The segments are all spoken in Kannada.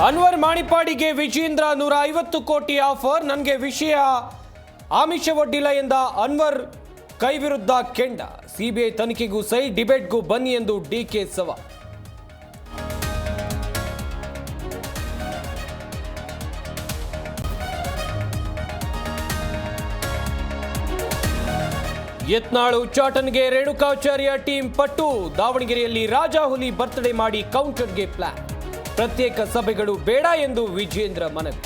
ಅನ್ವರ್ ಮಾಣಿಪಾಡಿಗೆ ವಿಜೇಂದ್ರ 150 ಕೋಟಿ ಆಫರ್. ನನಗೆ ವಿಷಯ ಆಮಿಷವೊಡ್ಡಿಲ್ಲ ಎಂದ ಅನ್ವರ್ ಕೈ ವಿರುದ್ಧ ಕೆಂಡ. ಸಿಬಿಐ ತನಿಖೆಗೂ ಸೈ, ಡಿಬೇಟ್ಗೂ ಬನ್ನಿ ಎಂದು ಡಿಕೆ ಸವಾಲ್. ಯತ್ನಾಳ್ ಉಚ್ಚಾಟನ್ಗೆ ರೇಣುಕಾಚಾರ್ಯ ಟೀಮ್ ಪಟ್ಟು. ದಾವಣಗೆರೆಯಲ್ಲಿ ರಾಜಾಹುಲಿ ಬರ್ತ್ಡೇ ಮಾಡಿ ಕೌಂಟರ್ಗೆ ಪ್ಲಾನ್. ಪ್ರತ್ಯೇಕ ಸಭೆಗಳು ಬೇಡ ಎಂದು ವಿಜೇಂದ್ರ ಮನವಿ.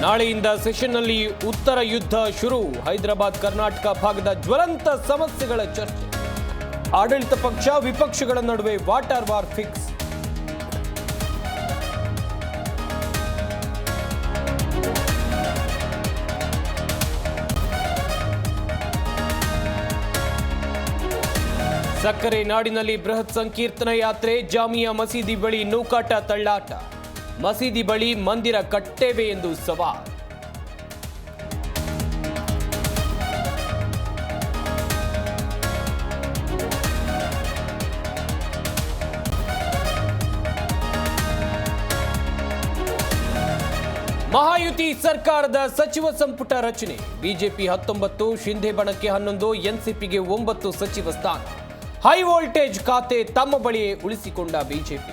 ನಾಳೆಯಿಂದ ಸೆಷನ್ನಲ್ಲಿ ಉತ್ತರ ಯುದ್ಧ ಶುರು. ಹೈದರಾಬಾದ್ ಕರ್ನಾಟಕ ಭಾಗದ ಜ್ವಲಂತ ಸಮಸ್ಯೆಗಳ ಚರ್ಚೆ. ಆಡಳಿತ ಪಕ್ಷ ವಿಪಕ್ಷಗಳ ನಡುವೆ ವಾಟರ್ ವಾರ್ ಫಿಕ್ಸ್. ಸಕ್ಕರೆ ನಾಡಿನಲ್ಲಿ ಬೃಹತ್ ಸಂಕೀರ್ತನ ಯಾತ್ರೆ. ಜಾಮಿಯಾ ಮಸೀದಿ ಬಳಿ ನೂಕಾಟ ತಳ್ಳಾಟ. ಮಸೀದಿ ಬಳಿ ಮಂದಿರ ಕಟ್ಟೇವೆ ಎಂದು ಸವಾಲ್. ಮಹಾಯುತಿ ಸರ್ಕಾರದ ಸಚಿವ ಸಂಪುಟ ರಚನೆ. ಬಿಜೆಪಿ 19, ಶಿಂದೆ ಬಣಕ್ಕೆ 11, ಎನ್ಸಿಪಿಗೆ 9 ಸಚಿವ ಸ್ಥಾನ. ಹೈ ವೋಲ್ಟೇಜ್ ಖಾತೆ ತಮ್ಮ ಬಳಿಯೇ ಉಳಿಸಿಕೊಂಡ ಬಿಜೆಪಿ.